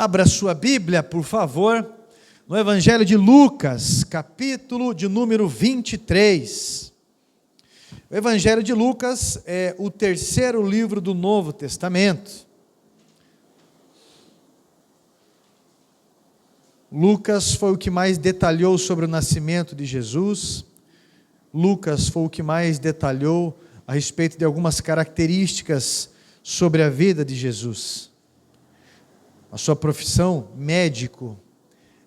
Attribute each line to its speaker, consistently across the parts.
Speaker 1: Abra sua Bíblia, por favor, no Evangelho de Lucas, capítulo de número 23. O Evangelho de Lucas é o terceiro livro do Novo Testamento. Lucas foi o que mais detalhou sobre o nascimento de Jesus. Lucas foi o que mais detalhou a respeito de algumas características sobre a vida de Jesus. A sua profissão, médico,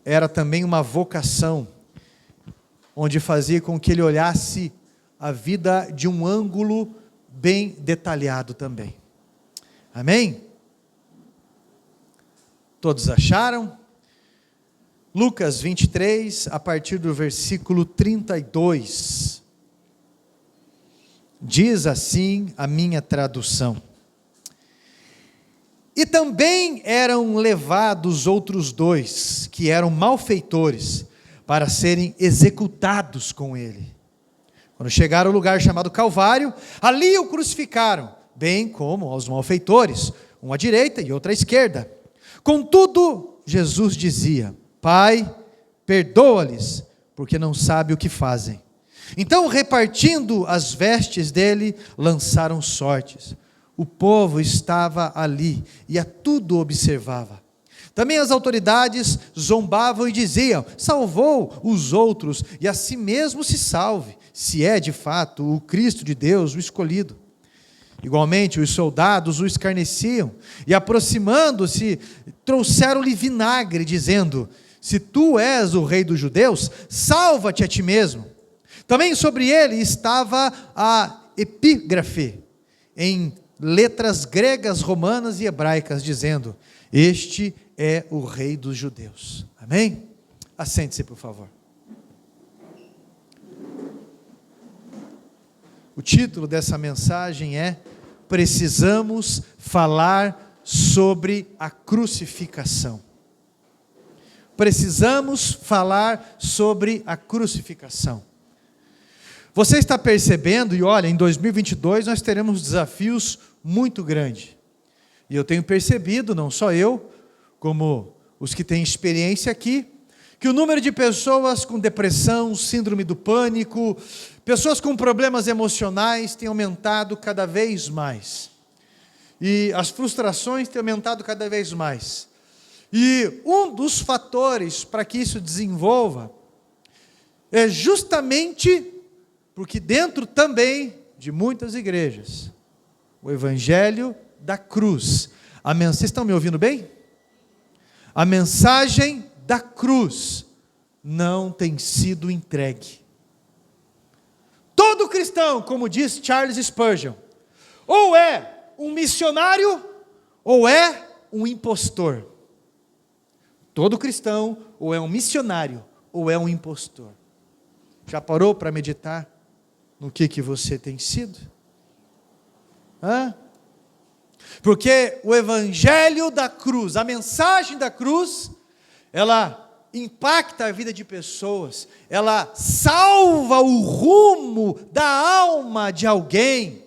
Speaker 1: era também uma vocação, onde fazia com que ele olhasse a vida de um ângulo bem detalhado também. Amém? Todos acharam? Lucas 23, a partir do versículo 32. Diz assim a minha tradução: E também eram levados outros dois, que eram malfeitores, para serem executados com ele. Quando chegaram ao lugar chamado Calvário, ali o crucificaram, bem como aos malfeitores, um à direita e outro à esquerda. Contudo, Jesus dizia: Pai, perdoa-lhes, porque não sabem o que fazem. Então, repartindo as vestes dele, lançaram sortes. O povo estava ali e a tudo observava. Também as autoridades zombavam e diziam: salvou os outros e a si mesmo se salve, se é de fato o Cristo de Deus, o escolhido. Igualmente os soldados o escarneciam e, aproximando-se, trouxeram-lhe vinagre, dizendo: se tu és o rei dos judeus, salva-te a ti mesmo. Também sobre ele estava a epígrafe, em letras gregas, romanas e hebraicas, dizendo: este é o rei dos judeus. Amém? Assente-se, por favor. O título dessa mensagem é: Precisamos falar sobre a crucificação. Precisamos falar sobre a crucificação. Você está percebendo, e olha, em 2022 nós teremos desafios muito grandes. E eu tenho percebido, não só eu, como os que têm experiência aqui, que o número de pessoas com depressão, síndrome do pânico, pessoas com problemas emocionais tem aumentado cada vez mais. E as frustrações têm aumentado cada vez mais. E um dos fatores para que isso desenvolva é justamente porque dentro também de muitas igrejas, o Evangelho da cruz, vocês estão me ouvindo bem? A mensagem da cruz não tem sido entregue. Todo cristão, como diz Charles Spurgeon, ou é um missionário, ou é um impostor. Todo cristão, ou é um missionário, ou é um impostor. Já parou para meditar no que você tem sido? Porque o Evangelho da cruz, a mensagem da cruz, ela impacta a vida de pessoas, ela salva o rumo da alma de alguém,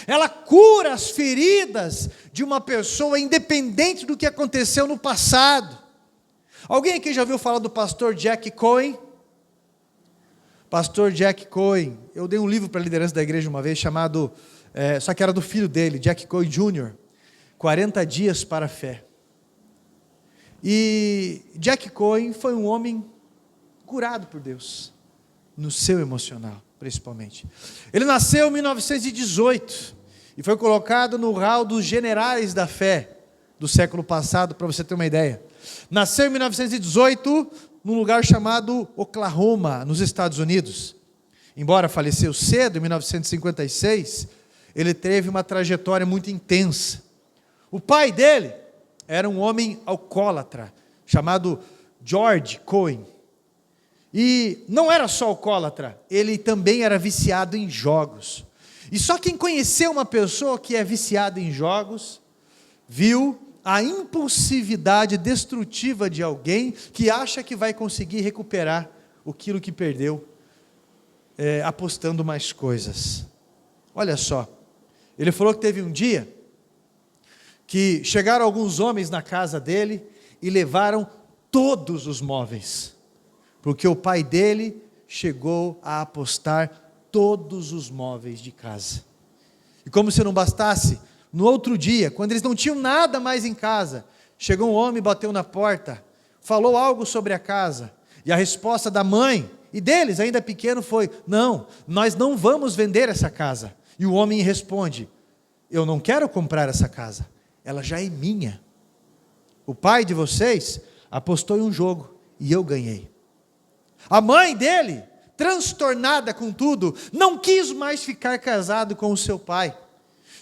Speaker 1: ela cura as feridas de uma pessoa, independente do que aconteceu no passado. Alguém aqui já ouviu falar do pastor Jack Cohen? Pastor Jack Cohen, eu dei um livro para a liderança da igreja uma vez, chamado, só que era do filho dele, Jack Cohen Jr., 40 dias para a fé. E Jack Cohen foi um homem curado por Deus, no seu emocional, principalmente. Ele nasceu em 1918, e foi colocado no hall dos generais da fé, do século passado, para você ter uma ideia. Nasceu em 1918, num lugar chamado Oklahoma, nos Estados Unidos. Embora faleceu cedo, em 1956, ele teve uma trajetória muito intensa. O pai dele era um homem alcoólatra, chamado George Cohen. E não era só alcoólatra, ele também era viciado em jogos. E só quem conheceu uma pessoa que é viciada em jogos, viu a impulsividade destrutiva de alguém que acha que vai conseguir recuperar aquilo que perdeu, apostando mais coisas. Olha só, ele falou que teve um dia que chegaram alguns homens na casa dele e levaram todos os móveis, porque o pai dele chegou a apostar todos os móveis de casa. E como se não bastasse, no outro dia, quando eles não tinham nada mais em casa, chegou um homem, bateu na porta, falou algo sobre a casa, e a resposta da mãe, e deles, ainda pequeno, foi: não, nós não vamos vender essa casa. E o homem responde: eu não quero comprar essa casa, ela já é minha. O pai de vocês apostou em um jogo, e eu ganhei. A mãe dele, transtornada com tudo, não quis mais ficar casado com o seu pai.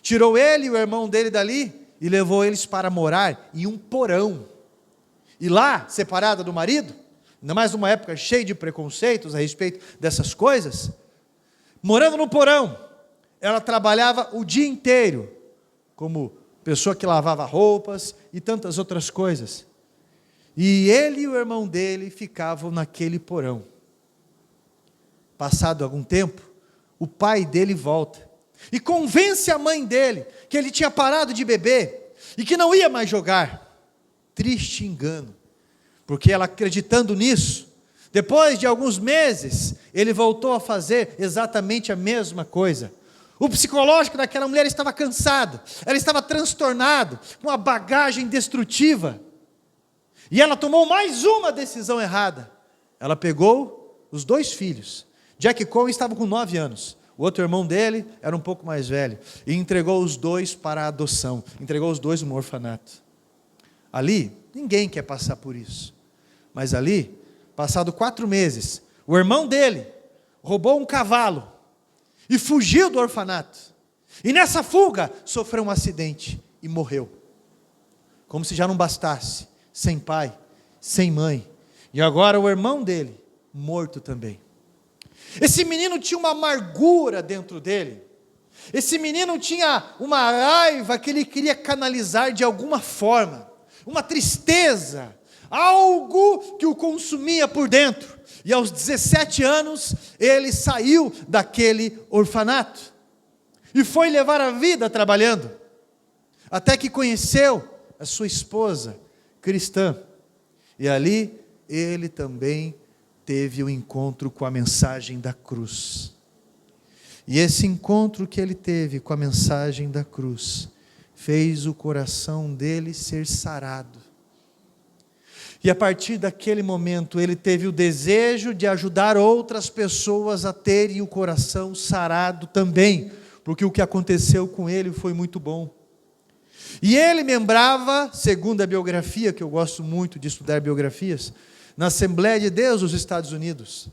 Speaker 1: Tirou ele e o irmão dele dali, e levou eles para morar em um porão. E lá, separada do marido, ainda mais numa época cheia de preconceitos a respeito dessas coisas, morando no porão, ela trabalhava o dia inteiro, como pessoa que lavava roupas e tantas outras coisas. E ele e o irmão dele ficavam naquele porão. Passado algum tempo, o pai dele volta e convence a mãe dele que ele tinha parado de beber e que não ia mais jogar. Triste engano, porque ela, acreditando nisso, depois de alguns meses, ele voltou a fazer exatamente a mesma coisa. O psicológico daquela mulher estava cansado, ela estava transtornada, com uma bagagem destrutiva, e ela tomou mais uma decisão errada. Ela pegou os 2 filhos. Jack Cohen estava com 9 anos, o outro irmão dele era um pouco mais velho, e entregou os 2 para a adoção, entregou os 2 no orfanato. Ali, ninguém quer passar por isso, mas ali, passado 4 meses, o irmão dele roubou um cavalo, e fugiu do orfanato, e nessa fuga, sofreu um acidente, e morreu. Como se já não bastasse, sem pai, sem mãe, e agora o irmão dele, morto também. Esse menino tinha uma amargura dentro dele, esse menino tinha uma raiva que ele queria canalizar de alguma forma, uma tristeza, algo que o consumia por dentro, e aos 17 anos, ele saiu daquele orfanato, e foi levar a vida trabalhando, até que conheceu a sua esposa cristã, e ali ele também teve o encontro com a mensagem da cruz. E esse encontro que ele teve com a mensagem da cruz, fez o coração dele ser sarado. E a partir daquele momento, ele teve o desejo de ajudar outras pessoas a terem o coração sarado também, porque o que aconteceu com ele foi muito bom. E ele membrava, segundo a biografia, que eu gosto muito de estudar biografias, na Assembleia de Deus dos Estados Unidos.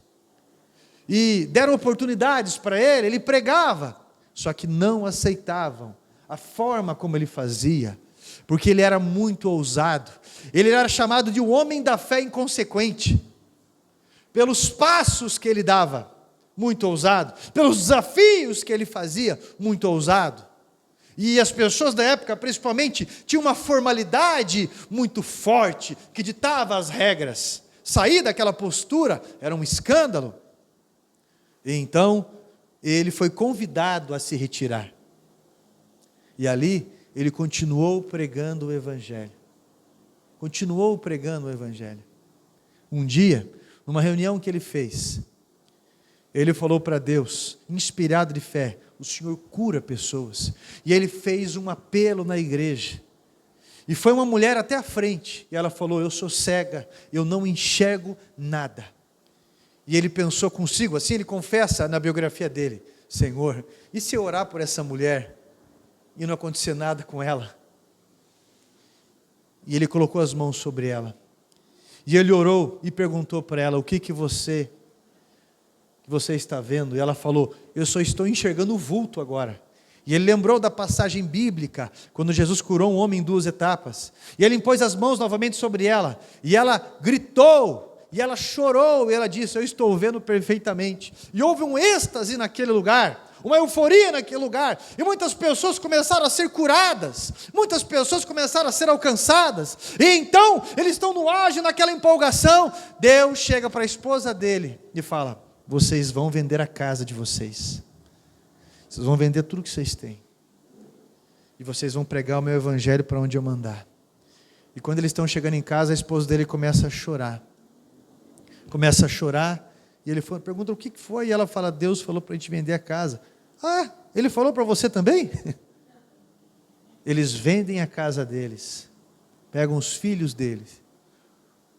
Speaker 1: E deram oportunidades para ele, ele pregava, só que não aceitavam a forma como ele fazia, porque ele era muito ousado. Ele era chamado de um homem da fé inconsequente, pelos passos que ele dava, muito ousado, pelos desafios que ele fazia, muito ousado. E as pessoas da época, principalmente, tinham uma formalidade muito forte, que ditava as regras. Sair daquela postura era um escândalo. E então, ele foi convidado a se retirar. E ali, ele continuou pregando o Evangelho. Continuou pregando o Evangelho. Um dia, numa reunião que ele fez, ele falou para Deus, inspirado de fé: o Senhor cura pessoas. E ele fez um apelo na igreja. E foi uma mulher até a frente, e ela falou: eu sou cega, eu não enxergo nada. E ele pensou consigo, assim ele confessa na biografia dele: Senhor, e se eu orar por essa mulher e não acontecer nada com ela? E ele colocou as mãos sobre ela, e ele orou e perguntou para ela: o que você está vendo? E ela falou: eu só estou enxergando o vulto agora. E ele lembrou da passagem bíblica, quando Jesus curou um homem em 2 etapas, e ele impôs as mãos novamente sobre ela, e ela gritou, e ela chorou, e ela disse: eu estou vendo perfeitamente. E houve um êxtase naquele lugar, uma euforia naquele lugar, e muitas pessoas começaram a ser curadas, muitas pessoas começaram a ser alcançadas, e então, eles estão no auge, naquela empolgação. Deus chega para a esposa dele, e fala: vocês vão vender a casa de vocês, vocês vão vender tudo que vocês têm, e vocês vão pregar o meu evangelho para onde eu mandar. E quando eles estão chegando em casa, a esposa dele começa a chorar. Começa a chorar, e ele pergunta o que foi, e ela fala, Deus falou para a gente vender a casa. Ah, ele falou para você também? Eles vendem a casa deles, pegam os filhos deles,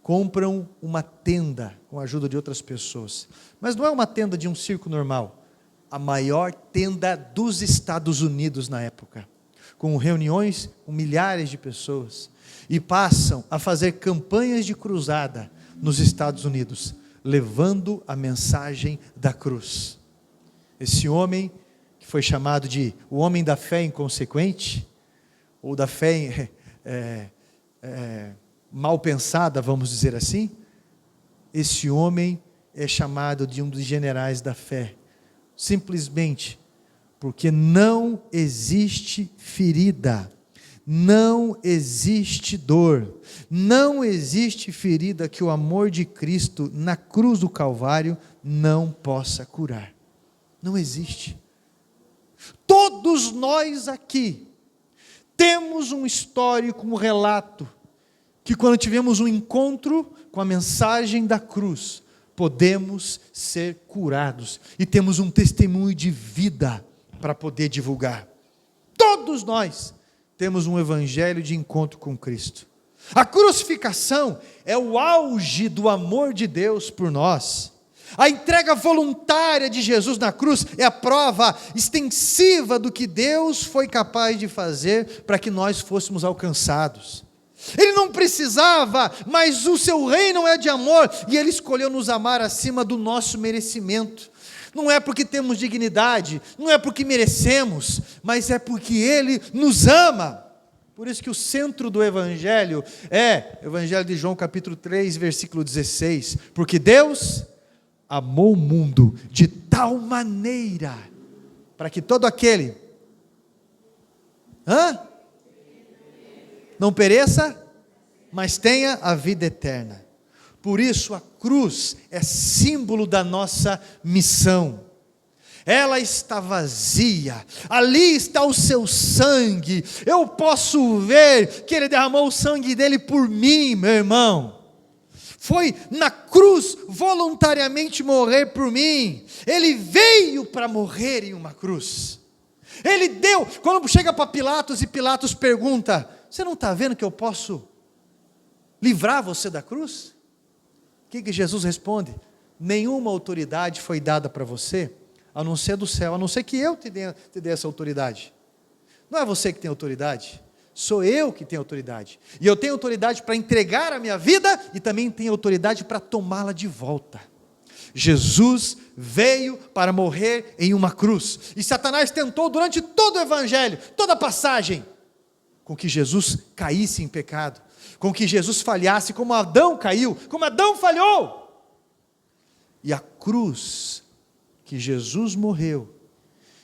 Speaker 1: compram uma tenda com a ajuda de outras pessoas. Mas não é uma tenda de um circo normal, a maior tenda dos Estados Unidos na época, com reuniões com milhares de pessoas, e passam a fazer campanhas de cruzada nos Estados Unidos, levando a mensagem da cruz. Esse homem, que foi chamado de o homem da fé inconsequente, ou da fé mal pensada, vamos dizer assim, esse homem é chamado de um dos generais da fé, simplesmente porque não existe ferida, não existe dor, não existe ferida que o amor de Cristo na cruz do Calvário não possa curar. Não existe. Todos nós aqui temos um histórico, um relato, que quando tivemos um encontro com a mensagem da cruz, podemos ser curados, e temos um testemunho de vida para poder divulgar. Todos nós temos um evangelho de encontro com Cristo. A crucificação é o auge do amor de Deus por nós. A entrega voluntária de Jesus na cruz é a prova extensiva do que Deus foi capaz de fazer para que nós fôssemos alcançados. Ele não precisava, mas o seu reino é de amor, e Ele escolheu nos amar acima do nosso merecimento. Não é porque temos dignidade, não é porque merecemos, mas é porque Ele nos ama. Por isso que o centro do Evangelho é o Evangelho de João capítulo 3, versículo 16. Porque Deus amou o mundo de tal maneira, para que todo aquele não pereça, mas tenha a vida eterna. Por isso a cruz é símbolo da nossa missão. Ela está vazia, ali está o seu sangue, eu posso ver que Ele derramou o sangue dele por mim, meu irmão. Foi na cruz voluntariamente morrer por mim. Ele veio para morrer em uma cruz. Ele deu, quando chega para Pilatos e Pilatos pergunta, você não está vendo que eu posso livrar você da cruz? O que Jesus responde? Nenhuma autoridade foi dada para você, a não ser do céu, a não ser que eu te dê essa autoridade. Não é você que tem autoridade, sou eu que tenho autoridade. E eu tenho autoridade para entregar a minha vida e também tenho autoridade para tomá-la de volta. Jesus veio para morrer em uma cruz. E Satanás tentou durante todo o Evangelho, toda a passagem, com que Jesus caísse em pecado, com que Jesus falhasse, como Adão caiu, como Adão falhou. E a cruz que Jesus morreu,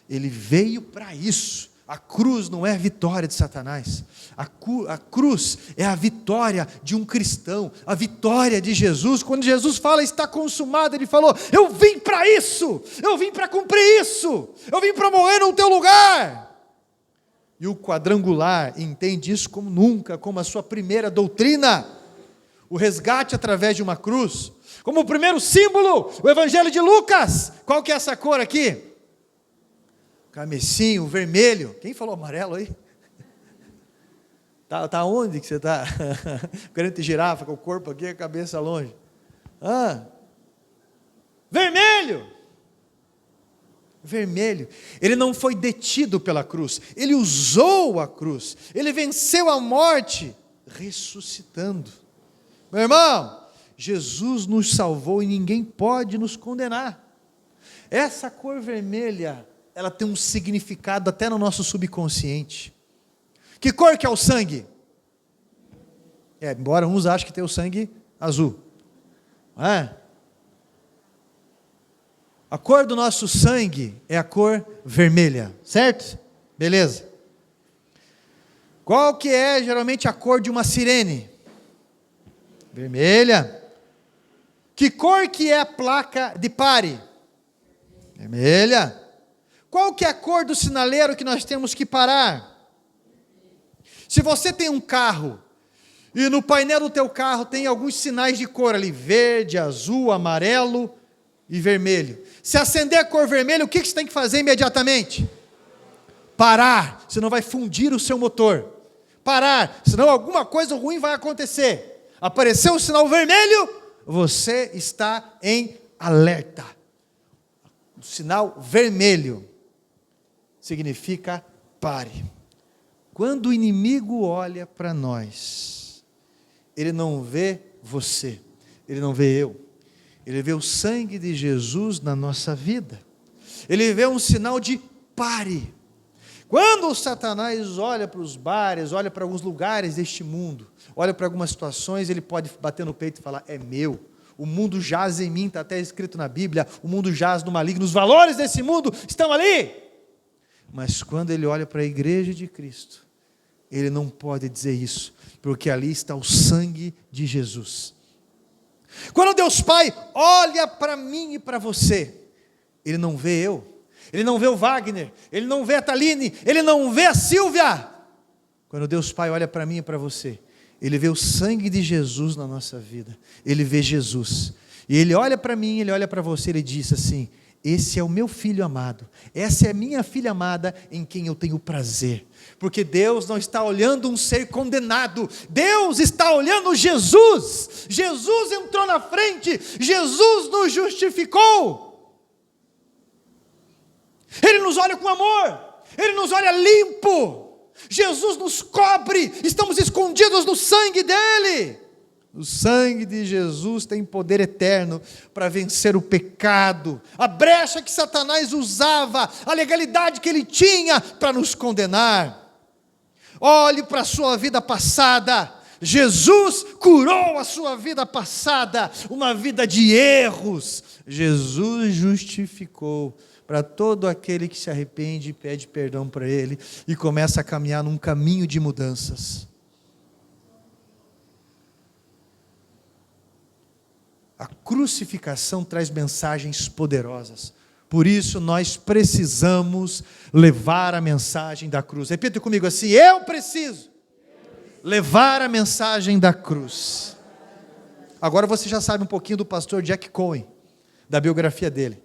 Speaker 1: Ele veio para isso. A cruz não é a vitória de Satanás, a cruz é a vitória de um cristão, a vitória de Jesus. Quando Jesus fala está consumado, Ele falou, eu vim para isso, eu vim para cumprir isso, eu vim para morrer no teu lugar. E o quadrangular entende isso como nunca, como a sua primeira doutrina, o resgate através de uma cruz, como o primeiro símbolo, o Evangelho de Lucas. Qual que é essa cor aqui? Camecinho, vermelho. Quem falou amarelo aí? Tá onde que você está? Querendo ter girafa com o corpo aqui, a cabeça longe. Vermelho. Vermelho. Ele não foi detido pela cruz, ele usou a cruz, ele venceu a morte, ressuscitando. Meu irmão, Jesus nos salvou e ninguém pode nos condenar. Essa cor vermelha, ela tem um significado até no nosso subconsciente. Que cor que é o sangue? Embora uns achem que tem o sangue azul. Não é? A cor do nosso sangue é a cor vermelha, certo? Beleza. Qual que é geralmente a cor de uma sirene? Vermelha. Que cor que é a placa de pare? Vermelha. Qual que é a cor do sinaleiro que nós temos que parar? Se você tem um carro e no painel do teu carro tem alguns sinais de cor ali, verde, azul, amarelo e vermelho. Se acender a cor vermelha, o que você tem que fazer imediatamente? Parar, senão vai fundir o seu motor. Parar, senão alguma coisa ruim vai acontecer. Apareceu o sinal vermelho, você está em alerta. O sinal vermelho significa pare. Quando o inimigo olha para nós, ele não vê você, ele não vê eu, ele vê o sangue de Jesus na nossa vida, ele vê um sinal de pare. Quando o Satanás olha para os bares, olha para alguns lugares deste mundo, olha para algumas situações, ele pode bater no peito e falar, é meu, o mundo jaz em mim, está até escrito na Bíblia, o mundo jaz no maligno, os valores desse mundo estão ali. Mas quando ele olha para a igreja de Cristo, ele não pode dizer isso, porque ali está o sangue de Jesus. Quando Deus Pai olha para mim e para você, ele não vê eu, ele não vê o Wagner, ele não vê a Taline, ele não vê a Silvia. Quando Deus Pai olha para mim e para você, ele vê o sangue de Jesus na nossa vida, ele vê Jesus, e ele olha para mim, ele olha para você, ele diz assim, esse é o meu filho amado, essa é a minha filha amada, em quem eu tenho prazer, porque Deus não está olhando um ser condenado, Deus está olhando Jesus, Jesus entrou na frente, Jesus nos justificou, Ele nos olha com amor, Ele nos olha limpo, Jesus nos cobre, estamos escondidos no sangue dEle. O sangue de Jesus tem poder eterno para vencer o pecado, a brecha que Satanás usava, a legalidade que ele tinha para nos condenar. Olhe para a sua vida passada, Jesus curou a sua vida passada, uma vida de erros, Jesus justificou para todo aquele que se arrepende e pede perdão para Ele, e começa a caminhar num caminho de mudanças. A crucificação traz mensagens poderosas, por isso nós precisamos levar a mensagem da cruz. Repita comigo assim, eu preciso levar a mensagem da cruz. Agora você já sabe um pouquinho do pastor Jack Cohen, da biografia dele,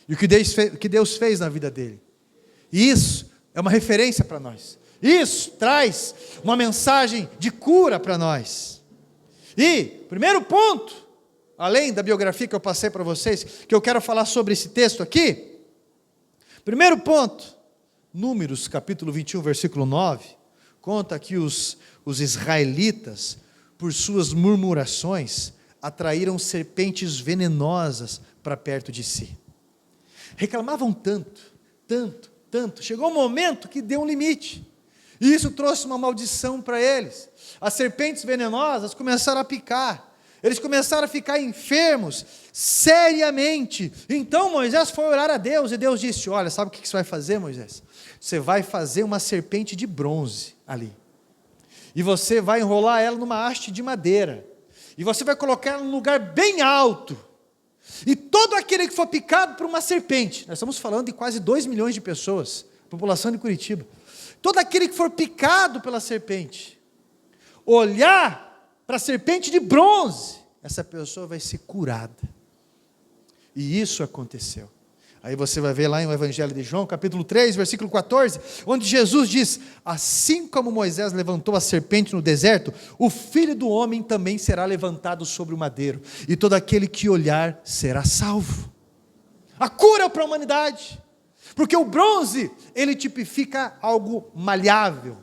Speaker 1: e o que Deus fez na vida dele. E isso é uma referência para nós, isso traz uma mensagem de cura para nós. E, primeiro ponto, além da biografia que eu passei para vocês, que eu quero falar sobre esse texto aqui, primeiro ponto, Números capítulo 21, versículo 9, conta que os israelitas, por suas murmurações, atraíram serpentes venenosas para perto de si. Reclamavam tanto, chegou um momento que deu um limite, e isso trouxe uma maldição para eles. As serpentes venenosas começaram a picar, eles começaram a ficar enfermos, seriamente. Então Moisés foi orar a Deus, e Deus disse, olha, sabe o que você vai fazer, Moisés? Você vai fazer uma serpente de bronze ali, e você vai enrolar ela numa haste de madeira, e você vai colocar ela num lugar bem alto, e todo aquele que for picado por uma serpente, nós estamos falando de quase 2 milhões de pessoas, população de Curitiba, todo aquele que for picado pela serpente, olhar para a serpente de bronze, essa pessoa vai ser curada. E isso aconteceu. Aí você vai ver lá no Evangelho de João, capítulo 3, versículo 14, onde Jesus diz, assim como Moisés levantou a serpente no deserto, o Filho do Homem também será levantado sobre o madeiro, e todo aquele que olhar será salvo. A cura é para a humanidade, porque o bronze, ele tipifica algo maleável,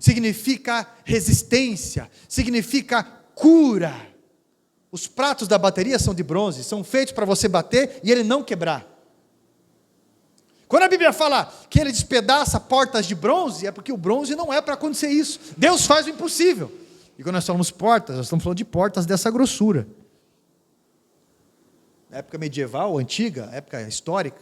Speaker 1: significa resistência, significa cura. Os pratos da bateria são de bronze, são feitos para você bater e ele não quebrar. Quando a Bíblia fala que ele despedaça portas de bronze, é porque o bronze não é para acontecer isso. Deus faz o impossível. E quando nós falamos portas, nós estamos falando de portas dessa grossura. Na época medieval, antiga, época histórica.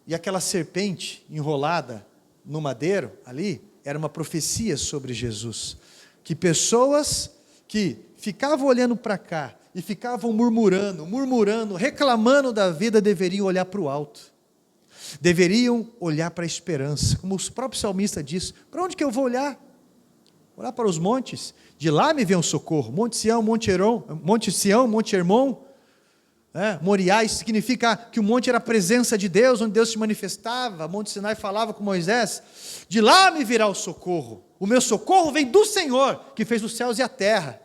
Speaker 1: E aquela serpente enrolada no madeiro, ali, era uma profecia sobre Jesus. Que pessoas que ficavam olhando para cá, e ficavam murmurando, reclamando da vida, deveriam olhar para o alto, deveriam olhar para a esperança, como o próprio salmista diz, para onde que eu vou olhar? olhar para os montes, de lá me vem o socorro. Monte Sião, Monte Hermon, Moriá, isso significa que o monte era a presença de Deus, onde Deus se manifestava. Monte Sinai falava com Moisés, de lá me virá o socorro. O meu socorro vem do Senhor, que fez os céus e a terra.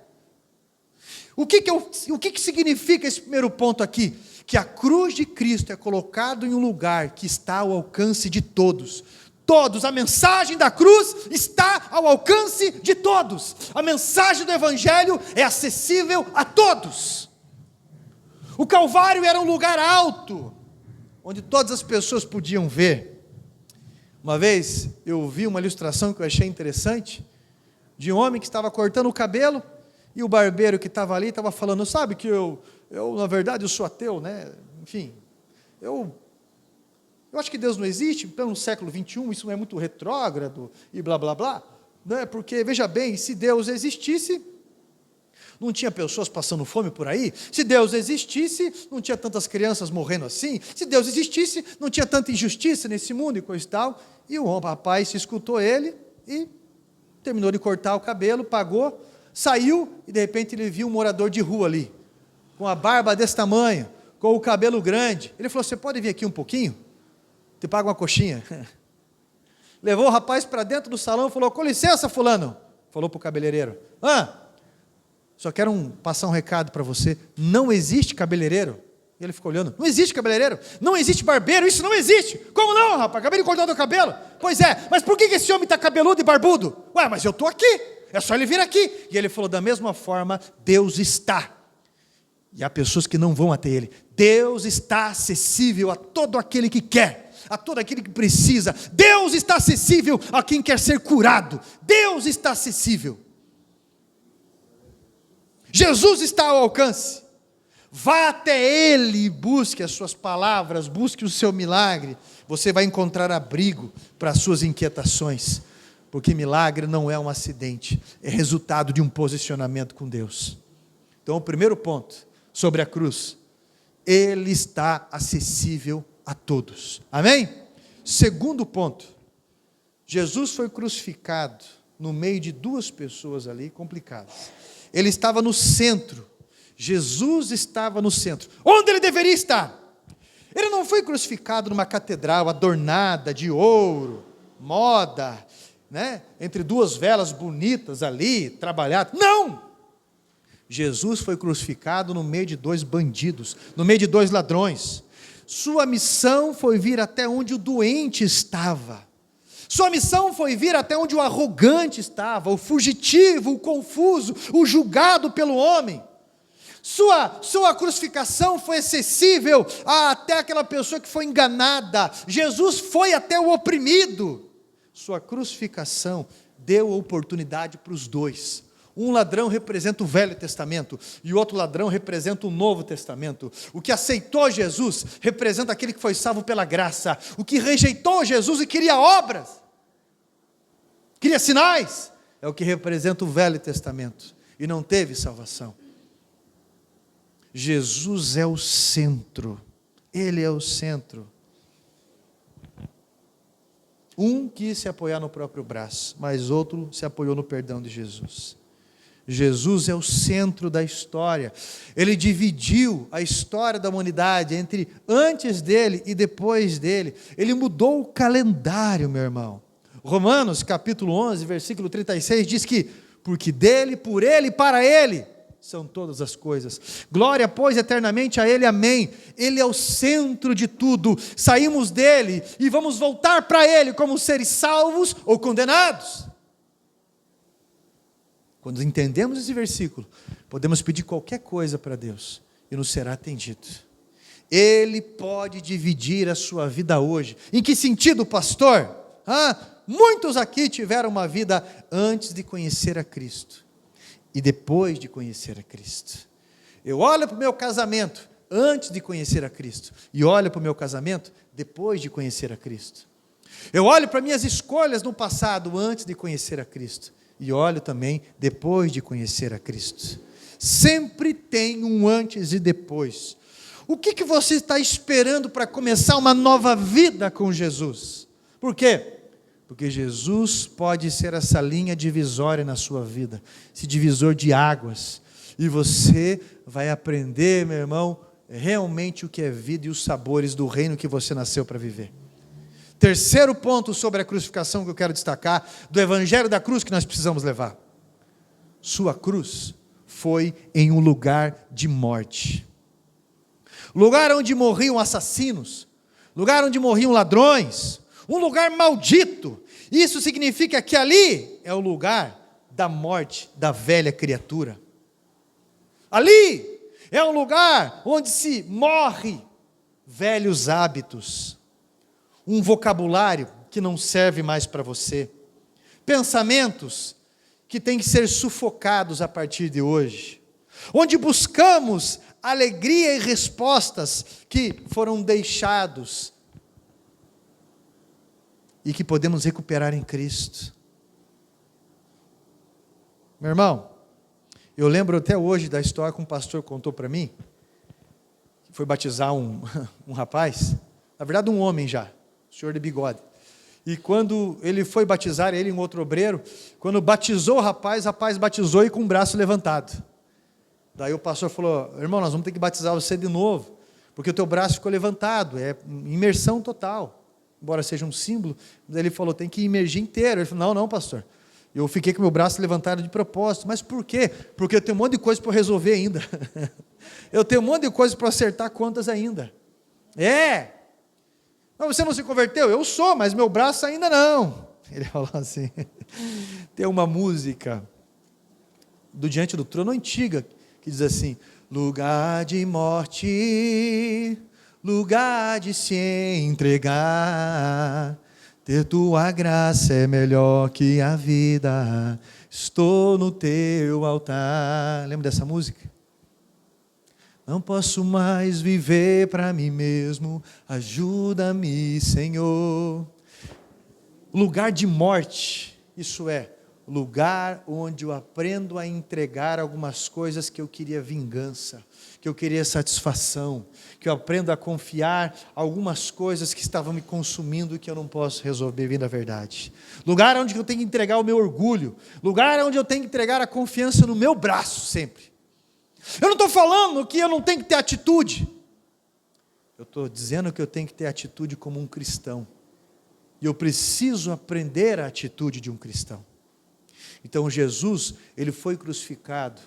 Speaker 1: O que significa esse primeiro ponto aqui? Que a cruz de Cristo é colocado em um lugar que está ao alcance de todos. Todos, a mensagem da cruz está ao alcance de todos. A mensagem do Evangelho é acessível a todos. O Calvário era um lugar alto, onde todas as pessoas podiam ver. Uma vez eu vi uma ilustração que eu achei interessante, de um homem que estava cortando o cabelo, e o barbeiro que estava ali estava falando, sabe que eu na verdade eu sou ateu, né? Enfim, eu acho que Deus não existe, pelo século 21, isso não é muito retrógrado, e blá blá blá, né? Porque veja bem, se Deus existisse, não tinha pessoas passando fome por aí, se Deus existisse, não tinha tantas crianças morrendo assim, se Deus existisse, não tinha tanta injustiça nesse mundo e coisa e tal. E o rapaz se escutou ele, e terminou de cortar o cabelo, pagou, saiu, e de repente ele viu um morador de rua ali, com a barba desse tamanho, com o cabelo grande. Ele falou, você pode vir aqui um pouquinho? Te pago uma coxinha. Levou o rapaz para dentro do salão e falou, com licença fulano, falou para o cabeleireiro, só quero passar um recado para você, não existe cabeleireiro. E ele ficou olhando, não existe cabeleireiro, não existe barbeiro, isso não existe. Como não, rapaz, acabei de cortar o teu cabelo. Pois é, mas por que esse homem está cabeludo e barbudo? Ué, mas eu estou aqui, é só ele vir aqui. E ele falou, da mesma forma, Deus está. E há pessoas que não vão até ele. Deus está acessível a todo aquele que quer, a todo aquele que precisa. Deus está acessível a quem quer ser curado. Deus está acessível. Jesus está ao alcance. Vá até Ele e busque as suas palavras, busque o seu milagre. Você vai encontrar abrigo para as suas inquietações, porque milagre não é um acidente, é resultado de um posicionamento com Deus. Então, o primeiro ponto sobre a cruz, Ele está acessível a todos. Amém? Segundo ponto, Jesus foi crucificado no meio de duas pessoas ali complicadas. Ele estava no centro. Jesus estava no centro. Onde ele deveria estar? Ele não foi crucificado numa catedral adornada de ouro, moda, né? Entre duas velas bonitas ali, trabalhado. Não! Jesus foi crucificado no meio de dois bandidos, no meio de dois ladrões. Sua missão foi vir até onde o doente estava. Sua missão foi vir até onde o arrogante estava, o fugitivo, o confuso, o julgado pelo homem. Sua crucificação foi acessível até aquela pessoa que foi enganada. Jesus foi até o oprimido. Sua crucificação deu oportunidade para os dois. Um ladrão representa o Velho Testamento e o outro ladrão representa o Novo Testamento. O que aceitou Jesus representa aquele que foi salvo pela graça. O que rejeitou Jesus e queria obras, queria sinais, é o que representa o Velho Testamento e não teve salvação. Jesus é o centro, Ele é o centro. Um quis se apoiar no próprio braço, mas outro se apoiou no perdão de Jesus. Jesus é o centro da história. Ele dividiu a história da humanidade entre antes dele e depois dele. Ele mudou o calendário, meu irmão. Romanos capítulo 11, versículo 36 diz que, porque dele, por ele e para ele são todas as coisas. Glória, pois, eternamente a Ele, amém. Ele é o centro de tudo. Saímos dele e vamos voltar para Ele como seres salvos ou condenados. Quando entendemos esse versículo, podemos pedir qualquer coisa para Deus e nos será atendido. Ele pode dividir a sua vida hoje. Em que sentido, pastor? Muitos aqui tiveram uma vida antes de conhecer a Cristo e depois de conhecer a Cristo. Eu olho para o meu casamento antes de conhecer a Cristo e olho para o meu casamento depois de conhecer a Cristo. Eu olho para minhas escolhas no passado antes de conhecer a Cristo e olho também depois de conhecer a Cristo. Sempre tem um antes e depois. O que você está esperando para começar uma nova vida com Jesus? Por quê? Porque Jesus pode ser essa linha divisória na sua vida, esse divisor de águas, e você vai aprender, meu irmão, realmente o que é vida e os sabores do reino que você nasceu para viver. Terceiro ponto sobre a crucificação que eu quero destacar, do evangelho da cruz que nós precisamos levar. Sua cruz foi em um lugar de morte. Lugar onde morriam assassinos, lugar onde morriam ladrões, um lugar maldito. Isso significa que ali é o lugar da morte da velha criatura. Ali é um lugar onde se morre velhos hábitos, um vocabulário que não serve mais para você, pensamentos que têm que ser sufocados a partir de hoje, onde buscamos alegria e respostas que foram deixados e que podemos recuperar em Cristo. Meu irmão, eu lembro até hoje da história que um pastor contou para mim, que foi batizar um rapaz, na verdade um homem já, senhor de bigode. E quando ele foi batizar, ele e um outro obreiro, quando batizou o rapaz batizou e com o braço levantado. Daí o pastor falou: irmão, nós vamos ter que batizar você de novo, porque o teu braço ficou levantado, é imersão total, embora seja um símbolo. Daí ele falou: tem que imergir inteiro. Ele falou: não, pastor, eu fiquei com meu braço levantado de propósito. Mas por quê? Porque eu tenho um monte de coisa para resolver ainda. Eu tenho um monte de coisa para acertar contas ainda. Mas você não se converteu? Eu sou, mas meu braço ainda não. Ele falou assim. Tem uma música do Diante do Trono antiga, que diz assim: lugar de morte, lugar de se entregar, ter tua graça é melhor que a vida, estou no teu altar. Lembra dessa música? Não posso mais viver para mim mesmo, ajuda-me, Senhor. Lugar de morte, isso é, lugar onde eu aprendo a entregar algumas coisas que eu queria vingança, que eu queria satisfação, que eu aprendo a confiar algumas coisas que estavam me consumindo e que eu não posso resolver, vindo a verdade. Lugar onde eu tenho que entregar o meu orgulho, lugar onde eu tenho que entregar a confiança no meu braço sempre. Eu não estou falando que eu não tenho que ter atitude, eu estou dizendo que eu tenho que ter atitude como um cristão, e eu preciso aprender a atitude de um cristão. Então Jesus, ele foi crucificado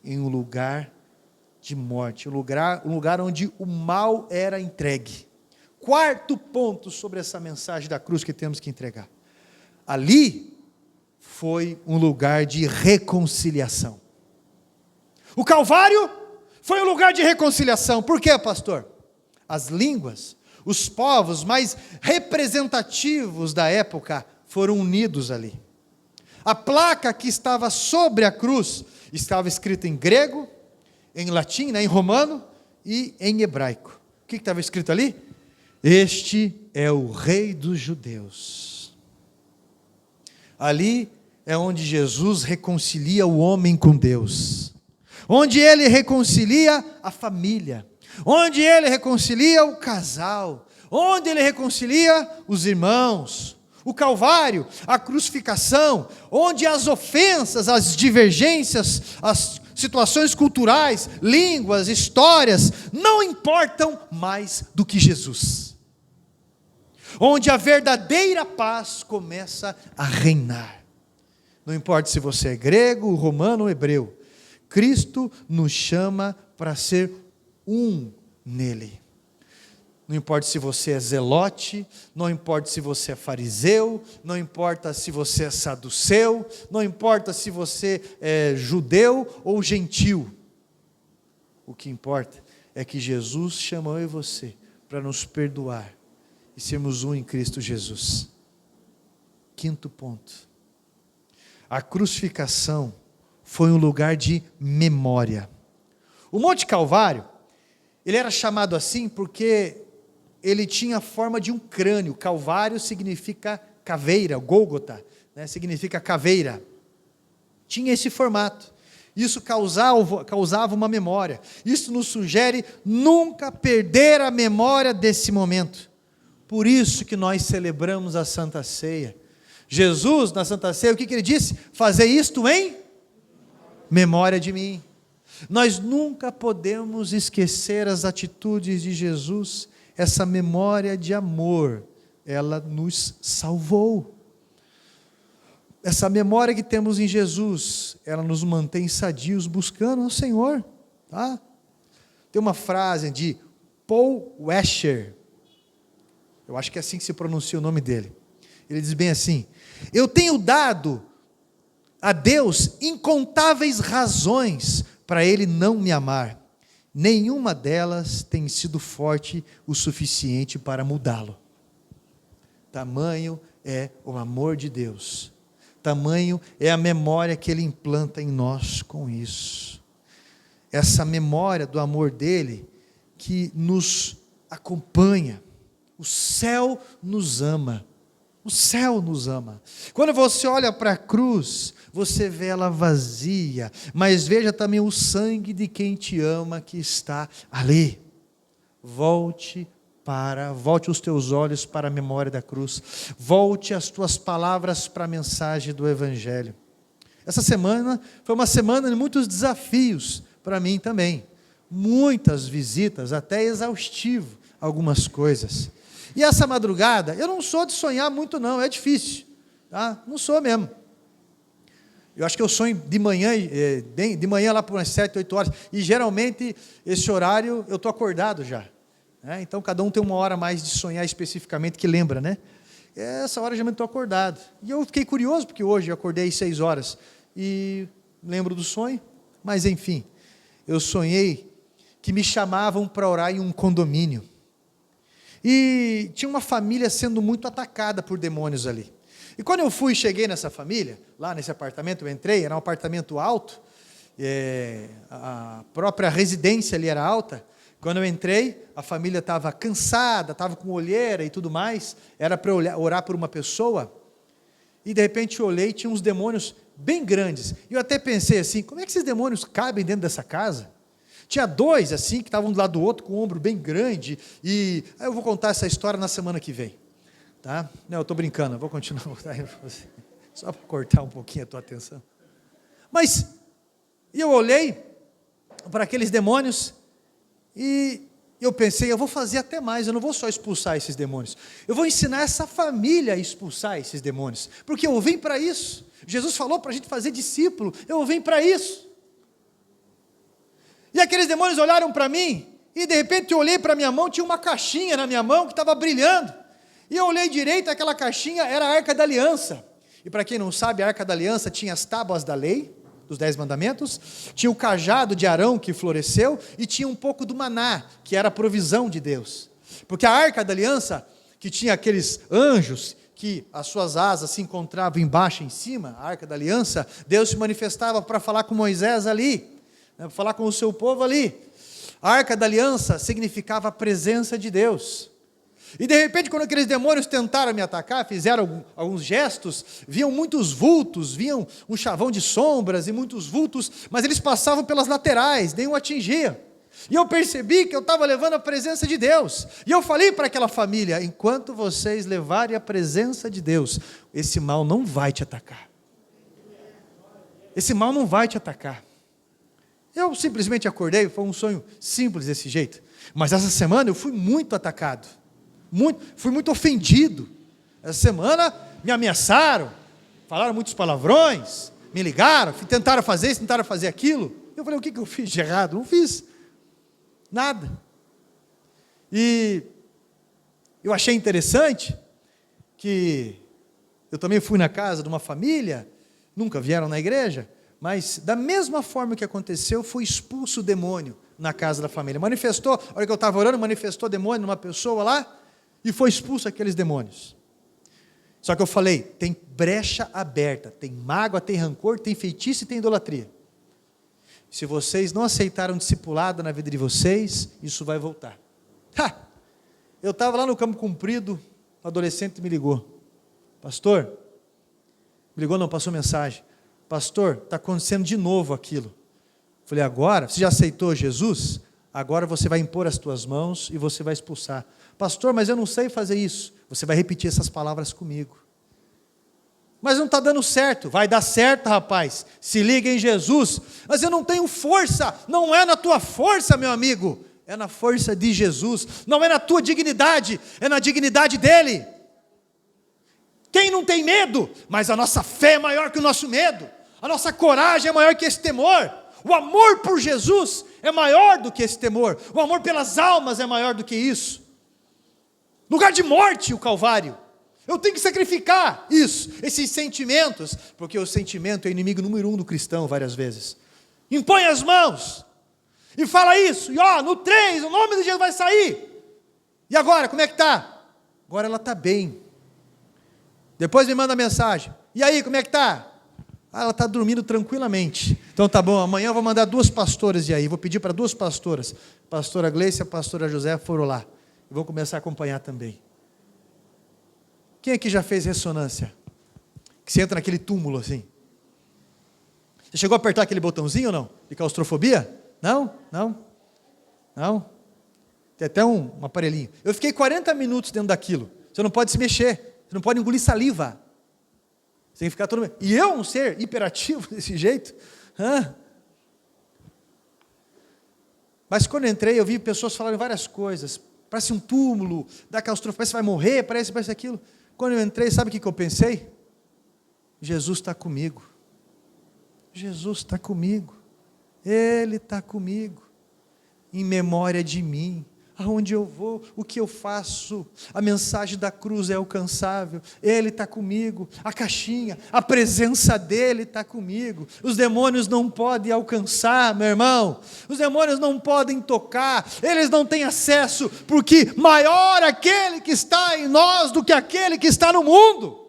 Speaker 1: em um lugar de morte, um lugar onde o mal era entregue. Quarto ponto sobre essa mensagem da cruz que temos que entregar: ali foi um lugar de reconciliação. O Calvário foi um lugar de reconciliação. Por quê, pastor? As línguas, os povos mais representativos da época foram unidos ali. A placa que estava sobre a cruz estava escrita em grego, em latim, em romano e em hebraico. O que estava escrito ali? Este é o Rei dos Judeus. Ali é onde Jesus reconcilia o homem com Deus, onde ele reconcilia a família, onde ele reconcilia o casal, onde ele reconcilia os irmãos. O Calvário, a crucificação, onde as ofensas, as divergências, as situações culturais, línguas, histórias, não importam mais do que Jesus. Onde a verdadeira paz começa a reinar. Não importa se você é grego, romano ou hebreu, Cristo nos chama para ser um nele. Não importa se você é zelote, não importa se você é fariseu, não importa se você é saduceu, não importa se você é judeu ou gentil. O que importa é que Jesus chamou eu e você para nos perdoar e sermos um em Cristo Jesus. Quinto ponto: a crucificação foi um lugar de memória. O Monte Calvário, ele era chamado assim porque ele tinha a forma de um crânio. Calvário significa caveira, Gólgota, significa caveira. Tinha esse formato. Isso causava uma memória. Isso nos sugere nunca perder a memória desse momento. Por isso que nós celebramos a Santa Ceia. Jesus, na Santa Ceia, o que ele disse? Fazer isto em memória de mim. Nós nunca podemos esquecer as atitudes de Jesus, essa memória de amor, ela nos salvou. Essa memória que temos em Jesus, ela nos mantém sadios buscando o Senhor. Tá? Tem uma frase de Paul Washer, eu acho que é assim que se pronuncia o nome dele. Ele diz bem assim: eu tenho dado a Deus incontáveis razões para Ele não me amar. Nenhuma delas tem sido forte o suficiente para mudá-lo. Tamanho é o amor de Deus. Tamanho é a memória que Ele implanta em nós com isso. Essa memória do amor dEle que nos acompanha. O céu nos ama. O céu nos ama. Quando você olha para a cruz, você vê ela vazia, mas veja também o sangue de quem te ama que está ali. Volte os teus olhos para a memória da cruz. Volte as tuas palavras para a mensagem do Evangelho. Essa semana foi uma semana de muitos desafios para mim também. Muitas visitas, até exaustivo algumas coisas. E essa madrugada, eu não sou de sonhar muito não, é difícil, tá? Não sou mesmo. Eu acho que eu sonho de manhã lá por umas 7, 8 horas, e geralmente esse horário eu estou acordado já. Né? Então cada um tem uma hora mais de sonhar especificamente que lembra, né? Essa hora já estou acordado. E eu fiquei curioso, porque hoje eu acordei às 6 horas, e lembro do sonho, mas enfim, eu sonhei que me chamavam para orar em um condomínio. E tinha uma família sendo muito atacada por demônios ali. E quando eu cheguei nessa família, lá nesse apartamento, eu entrei, era um apartamento alto, a própria residência ali era alta. Quando eu entrei, a família estava cansada, estava com olheira e tudo mais, era para orar por uma pessoa, e de repente eu olhei e tinha uns demônios bem grandes. E eu até pensei assim, como é que esses demônios cabem dentro dessa casa? Tinha 2 assim, que estavam um do lado do outro, com o ombro bem grande, e aí eu vou contar essa história na semana que vem. Tá? Não, eu estou brincando, eu vou continuar, só para cortar um pouquinho a tua atenção. Mas, eu olhei para aqueles demônios, e eu pensei, eu vou fazer até mais, eu não vou só expulsar esses demônios, eu vou ensinar essa família a expulsar esses demônios, porque eu vim para isso. Jesus falou para a gente fazer discípulo, eu vim para isso. E aqueles demônios olharam para mim, e de repente eu olhei para a minha mão, tinha uma caixinha na minha mão que estava brilhando, e eu olhei direito, aquela caixinha era a Arca da Aliança. E para quem não sabe, a Arca da Aliança tinha as tábuas da lei, dos 10 mandamentos, tinha o cajado de Arão que floresceu, e tinha um pouco do maná, que era a provisão de Deus. Porque a Arca da Aliança, que tinha aqueles anjos, que as suas asas se encontravam embaixo e em cima, a Arca da Aliança, Deus se manifestava para falar com Moisés ali, para falar com o seu povo ali. A Arca da Aliança significava a presença de Deus. E de repente, quando aqueles demônios tentaram me atacar, fizeram alguns gestos, viam muitos vultos, viam um chavão de sombras e muitos vultos, mas eles passavam pelas laterais, nenhum atingia. E eu percebi que eu estava levando a presença de Deus. E eu falei para aquela família, enquanto vocês levarem a presença de Deus, esse mal não vai te atacar. Esse mal não vai te atacar. Eu simplesmente acordei, foi um sonho simples desse jeito. Mas essa semana eu fui muito atacado. Fui muito ofendido. Essa semana me ameaçaram, falaram muitos palavrões, me ligaram, tentaram fazer isso, tentaram fazer aquilo. Eu falei, o que eu fiz de errado? Não fiz nada. E eu achei interessante que eu também fui na casa de uma família, nunca vieram na igreja, mas da mesma forma que aconteceu, foi expulso o demônio na casa da família. Manifestou, a hora que eu estava orando, manifestou demônio numa pessoa lá, e foi expulso aqueles demônios. Só que eu falei, tem brecha aberta, tem mágoa, tem rancor, tem feitiço e tem idolatria. Se vocês não aceitaram discipulado na vida de vocês, isso vai voltar. Eu estava lá no Campo Comprido, um adolescente me ligou. Pastor, me ligou não, passou mensagem. Pastor, está acontecendo de novo aquilo. Falei, agora? Você já aceitou Jesus? Agora você vai impor as tuas mãos e você vai expulsar. Pastor, mas eu não sei fazer isso. Você vai repetir essas palavras comigo. Mas não está dando certo. Vai dar certo, rapaz. Se liga em Jesus. Mas eu não tenho força. Não é na tua força, meu amigo. É na força de Jesus. Não é na tua dignidade. É na dignidade dele. Quem não tem medo? Mas a nossa fé é maior que o nosso medo. A nossa coragem é maior que esse temor. O amor por Jesus é maior do que esse temor. O amor pelas almas é maior do que isso. Lugar de morte, o Calvário. Eu tenho que sacrificar isso, esses sentimentos, porque o sentimento é o inimigo número 1 do cristão, várias vezes. Impõe as mãos, e fala isso, e no 3, o nome de Jesus vai sair. E agora, como é que está? Agora ela está bem. Depois me manda mensagem, e aí, como é que está? Ela está dormindo tranquilamente. Então tá bom, amanhã eu vou mandar 2 pastoras de aí, vou pedir para 2 pastoras, pastora Gleice e a pastora José foram lá, e vou começar a acompanhar também. Quem aqui já fez ressonância? Que você entra naquele túmulo assim. Você chegou a apertar aquele botãozinho ou não? De claustrofobia? Não? Tem até um aparelhinho. Eu fiquei 40 minutos dentro daquilo. Você não pode se mexer. Você não pode engolir saliva. Você tem que ficar todo... E eu, um ser hiperativo desse jeito? Mas quando eu entrei, eu vi pessoas falando várias coisas. Parece um túmulo, dá claustrofobia, parece que vai morrer, parece aquilo. Quando eu entrei, sabe o que eu pensei? Jesus está comigo. Jesus está comigo. Ele está comigo. Em memória de mim. Aonde eu vou, o que eu faço. A mensagem da cruz é alcançável. Ele está comigo. A caixinha, a presença dele está comigo. Os demônios não podem alcançar, meu irmão. Os demônios não podem tocar. Eles não têm acesso, porque maior aquele que está em nós do que aquele que está no mundo.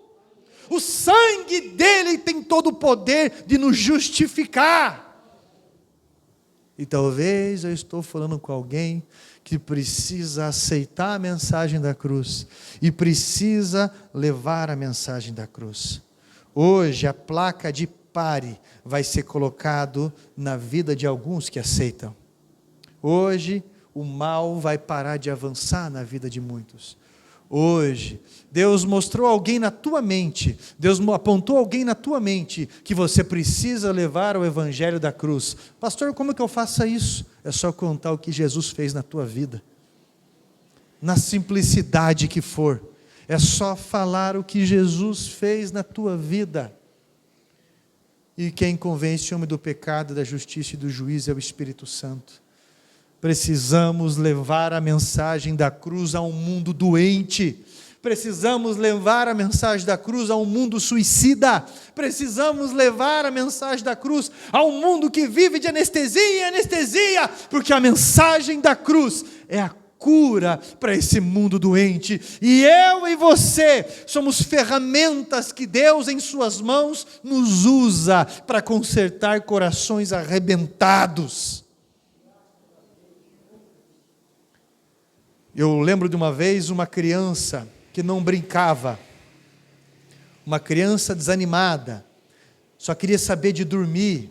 Speaker 1: O sangue dele tem todo o poder de nos justificar. E talvez eu estou falando com alguém que precisa aceitar a mensagem da cruz e precisa levar a mensagem da cruz. Hoje a placa de pare vai ser colocado na vida de alguns que aceitam. Hoje o mal vai parar de avançar na vida de muitos. Hoje, Deus mostrou alguém na tua mente, Deus apontou alguém na tua mente, que você precisa levar o evangelho da cruz. Pastor, como que eu faço isso? É só contar o que Jesus fez na tua vida. Na simplicidade que for. É só falar o que Jesus fez na tua vida. E quem convence o homem do pecado, da justiça e do juízo é o Espírito Santo. Precisamos levar a mensagem da cruz a um mundo doente. Precisamos levar a mensagem da cruz a um mundo suicida. Precisamos levar a mensagem da cruz a um mundo que vive de anestesia em anestesia, porque a mensagem da cruz é a cura para esse mundo doente. E eu e você somos ferramentas que Deus em suas mãos nos usa para consertar corações arrebentados. Eu lembro de uma vez uma criança que não brincava, uma criança desanimada, só queria saber de dormir.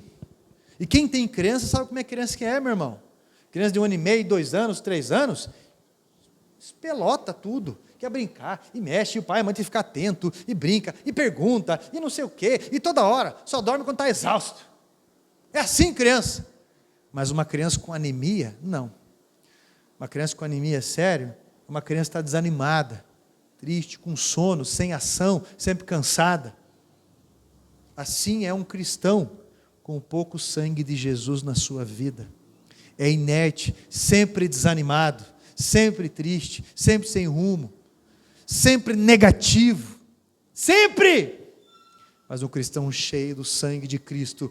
Speaker 1: E quem tem criança sabe como é criança que é, meu irmão. Criança de 1 ano e meio, 2 anos, 3 anos, espelota tudo, quer brincar, e mexe, e o pai e a mãe tem que ficar atento, e brinca, e pergunta, e não sei o quê, e toda hora, só dorme quando está exausto. É assim criança. Mas uma criança com anemia, não. Uma criança com anemia sério, uma criança está desanimada, triste, com sono, sem ação, sempre cansada. Assim é um cristão com pouco sangue de Jesus na sua vida. É inerte, sempre desanimado, sempre triste, sempre sem rumo, sempre negativo, sempre. Mas um cristão cheio do sangue de Cristo,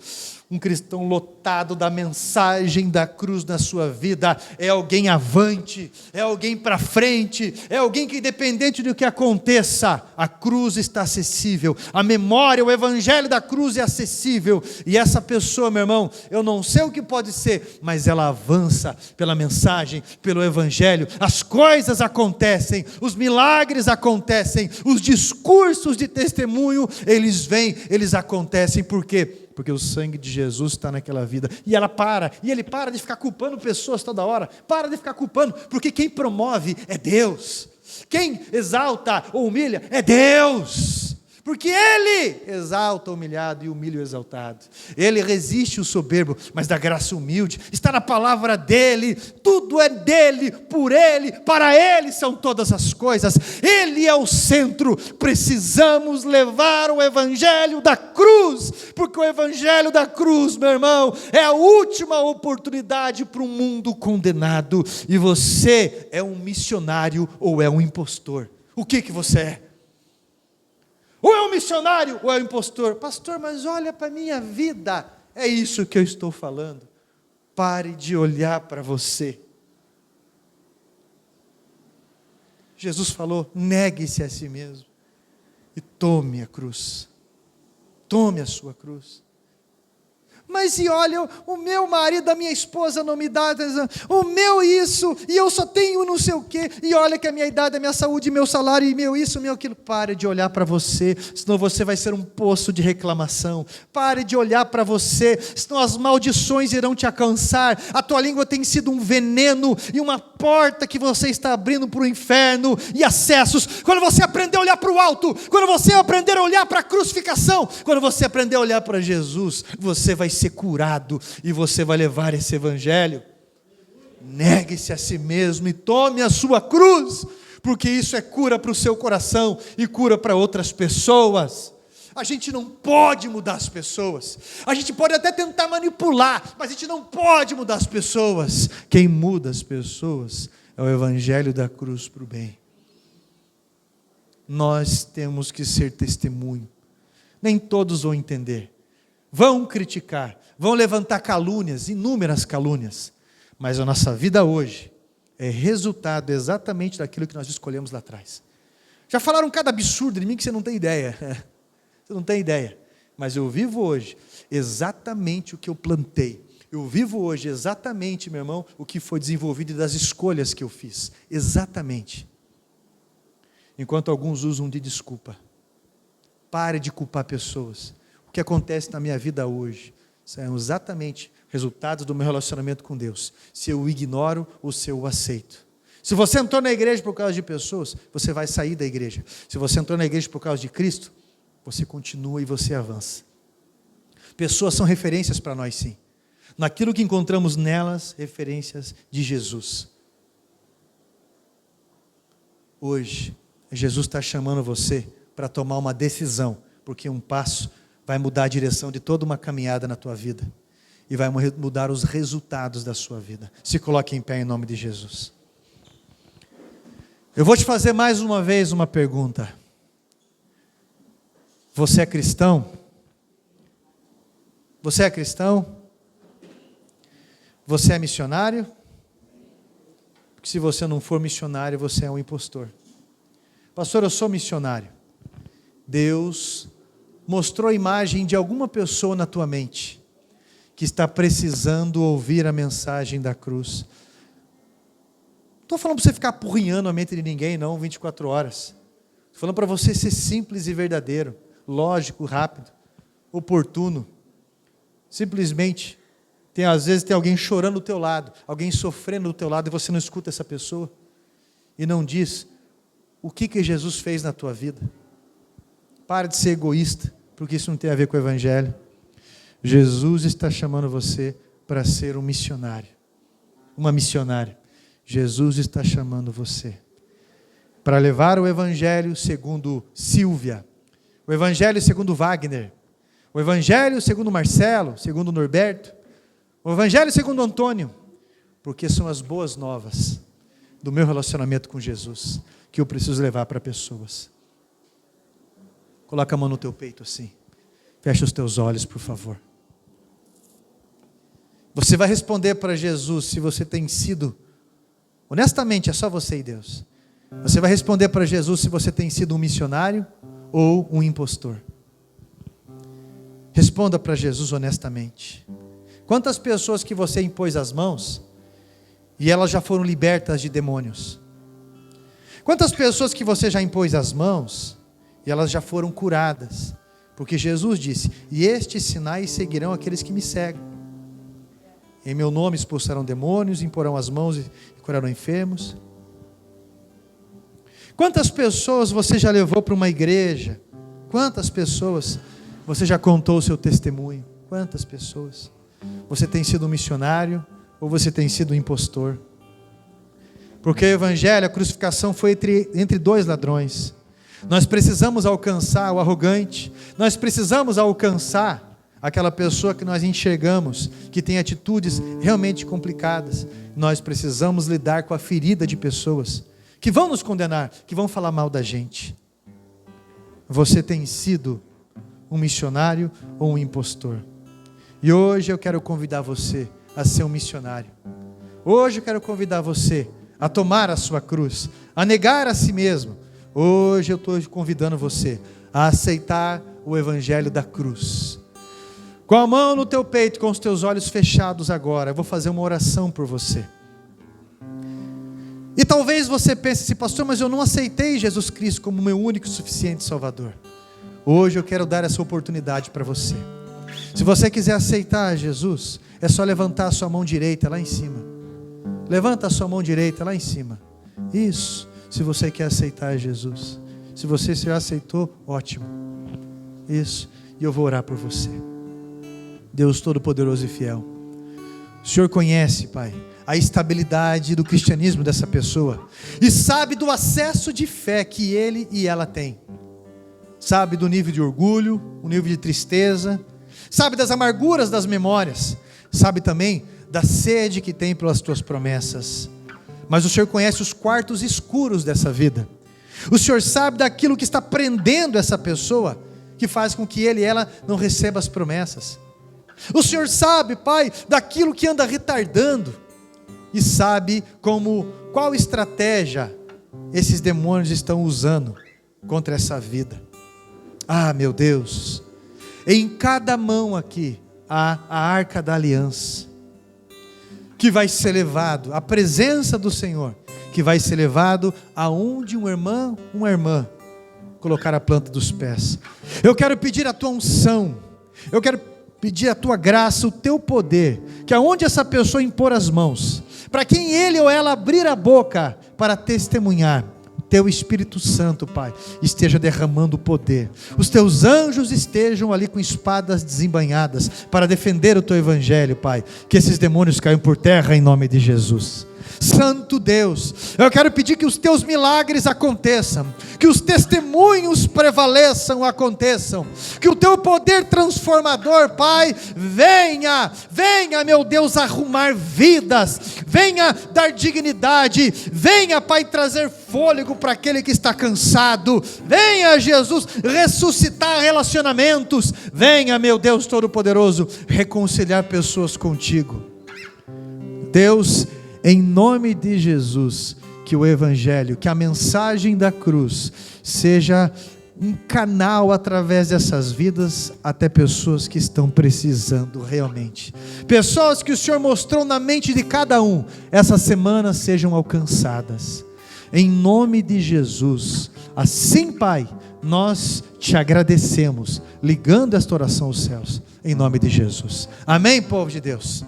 Speaker 1: um cristão lotado da mensagem da cruz na sua vida, é alguém avante, é alguém para frente, é alguém que independente do que aconteça, a cruz está acessível, a memória, o evangelho da cruz é acessível, e essa pessoa, meu irmão, eu não sei o que pode ser, mas ela avança pela mensagem, pelo evangelho, as coisas acontecem, os milagres acontecem, os discursos de testemunho, eles vêm, eles acontecem, por quê? Porque o sangue de Jesus está naquela vida, e ele para de ficar culpando pessoas toda hora, para de ficar culpando, porque quem promove é Deus, quem exalta ou humilha é Deus, Porque Ele exalta o humilhado e humilha o exaltado. Ele resiste o soberbo, mas dá graça humilde. Está na palavra dEle, tudo é dEle, por Ele, para Ele são todas as coisas. Ele é o centro. Precisamos levar o Evangelho da cruz, porque o Evangelho da cruz, meu irmão, é a última oportunidade para um mundo condenado. E você é um missionário ou é um impostor? O que você é? Ou é um missionário, ou é um impostor. Pastor, mas olha para a minha vida. É isso que eu estou falando. Pare de olhar para você. Jesus falou, negue-se a si mesmo. E tome a cruz. Tome a sua cruz. Mas e olha, o meu marido, a minha esposa não me dá, o meu isso, e eu só tenho não sei o quê, e olha que a minha idade, a minha saúde, meu salário, e meu isso, meu aquilo. Pare de olhar para você, senão você vai ser um poço de reclamação. Pare de olhar para você, senão as maldições irão te alcançar. A tua língua tem sido um veneno, e uma porta que você está abrindo para o inferno, e acessos. Quando você aprender a olhar para o alto, quando você aprender a olhar para a crucificação, quando você aprender a olhar para Jesus, você vai ser curado e você vai levar esse Evangelho. Negue-se a si mesmo e tome a sua cruz, porque isso é cura para o seu coração e cura para outras pessoas. A gente não pode mudar as pessoas, a gente pode até tentar manipular, mas a gente não pode mudar as pessoas. Quem muda as pessoas é o Evangelho da cruz para o bem. Nós temos que ser testemunho. Nem todos vão entender, vão criticar, vão levantar calúnias, inúmeras calúnias, mas a nossa vida hoje é resultado exatamente daquilo que nós escolhemos lá atrás. Já falaram cada absurdo de mim que você não tem ideia, você não tem ideia, mas eu vivo hoje exatamente o que eu plantei, eu vivo hoje exatamente, meu irmão, o que foi desenvolvido e das escolhas que eu fiz, exatamente. Enquanto alguns usam de desculpa, pare de culpar pessoas. O que acontece na minha vida hoje são exatamente resultados do meu relacionamento com Deus. Se eu ignoro ou se eu aceito. Se você entrou na igreja por causa de pessoas, você vai sair da igreja. Se você entrou na igreja por causa de Cristo, você continua e você avança. Pessoas são referências para nós, sim. Naquilo que encontramos nelas, referências de Jesus. Hoje, Jesus está chamando você para tomar uma decisão, porque um passo vai mudar a direção de toda uma caminhada na tua vida. E vai mudar os resultados da sua vida. Se coloque em pé em nome de Jesus. Eu vou te fazer mais uma vez uma pergunta. Você é cristão? Você é cristão? Você é missionário? Porque se você não for missionário, você é um impostor. Pastor, eu sou missionário. Deus mostrou a imagem de alguma pessoa na tua mente que está precisando ouvir a mensagem da cruz. Não estou falando para você ficar apurrinhando a mente de ninguém, não, 24 horas. Estou falando para você ser simples e verdadeiro, lógico, rápido, oportuno. Simplesmente, às vezes tem alguém chorando do teu lado, alguém sofrendo do teu lado, e você não escuta essa pessoa, e não diz o que Jesus fez na tua vida. Para de ser egoísta, porque isso não tem a ver com o Evangelho. Jesus está chamando você para ser um missionário, uma missionária. Jesus está chamando você para levar o Evangelho segundo Silvia, o Evangelho segundo Wagner, o Evangelho segundo Marcelo, segundo Norberto, o Evangelho segundo Antônio, porque são as boas novas do meu relacionamento com Jesus, que eu preciso levar para pessoas. Coloca a mão no teu peito assim, fecha os teus olhos, por favor. Você vai responder para Jesus se você tem sido, honestamente, é só você e Deus. Você vai responder para Jesus se você tem sido um missionário ou um impostor. Responda para Jesus honestamente. Quantas pessoas que você impôs as mãos e elas já foram libertas de demônios? Quantas pessoas que você já impôs as mãos e elas já foram curadas? Porque Jesus disse, e estes sinais seguirão aqueles que me seguem. Em meu nome expulsarão demônios, imporão as mãos e curarão enfermos. Quantas pessoas você já levou para uma igreja Quantas pessoas você já contou o seu testemunho? Quantas pessoas? Você tem sido um missionário ou você tem sido um impostor? Porque o evangelho, a crucificação foi entre dois ladrões. Nós precisamos alcançar o arrogante, nós precisamos alcançar aquela pessoa que nós enxergamos, que tem atitudes realmente complicadas. Nós precisamos lidar com a ferida de pessoas que vão nos condenar, que vão falar mal da gente. Você tem sido um missionário ou um impostor? E hoje eu quero convidar você a ser um missionário. Hoje eu quero convidar você a tomar a sua cruz, a negar a si mesmo. Hoje eu estou convidando você a aceitar o evangelho da cruz. Com a mão no teu peito, com os teus olhos fechados agora, eu vou fazer uma oração por você. E talvez você pense assim, pastor, mas eu não aceitei Jesus Cristo como meu único e suficiente Salvador. Hoje eu quero dar essa oportunidade para você. Se você quiser aceitar Jesus, é só levantar a sua mão direita lá em cima. Levanta a sua mão direita lá em cima. Isso, se você quer aceitar Jesus. Se você já aceitou, ótimo. Isso, e eu vou orar por você. Deus Todo-Poderoso e Fiel, o Senhor conhece, Pai, a estabilidade do cristianismo dessa pessoa e sabe do acesso de fé que ele e ela têm. Sabe do nível de orgulho, o nível de tristeza, sabe das amarguras das memórias, sabe também da sede que tem pelas tuas promessas. Mas o Senhor conhece os quartos escuros dessa vida. O Senhor sabe daquilo que está prendendo essa pessoa, que faz com que ele e ela não recebam as promessas. O Senhor sabe, Pai, daquilo que anda retardando, e sabe qual estratégia esses demônios estão usando contra essa vida. Ah, meu Deus, em cada mão aqui há a arca da aliança, que vai ser levado, a presença do Senhor, que vai ser levado aonde um irmão, uma irmã, colocar a planta dos pés. Eu quero pedir a tua unção, eu quero pedir a tua graça, o teu poder, que aonde essa pessoa impor as mãos, para quem ele ou ela abrir a boca para testemunhar, o teu Espírito Santo, Pai, esteja derramando poder, os teus anjos estejam ali com espadas desembainhadas, para defender o teu evangelho, Pai, que esses demônios caiam por terra em nome de Jesus. Santo Deus, eu quero pedir que os teus milagres aconteçam, que os testemunhos prevaleçam, aconteçam, que o teu poder transformador, Pai, venha, meu Deus, arrumar vidas, venha dar dignidade, venha, Pai, trazer fôlego para aquele que está cansado, venha, Jesus, ressuscitar relacionamentos, venha, meu Deus Todo-Poderoso, reconciliar pessoas contigo. Deus, em nome de Jesus, que o evangelho, que a mensagem da cruz seja um canal através dessas vidas até pessoas que estão precisando realmente. Pessoas que o Senhor mostrou na mente de cada um, essa semana sejam alcançadas. Em nome de Jesus. Assim, Pai, nós te agradecemos, ligando esta oração aos céus, em nome de Jesus. Amém, povo de Deus?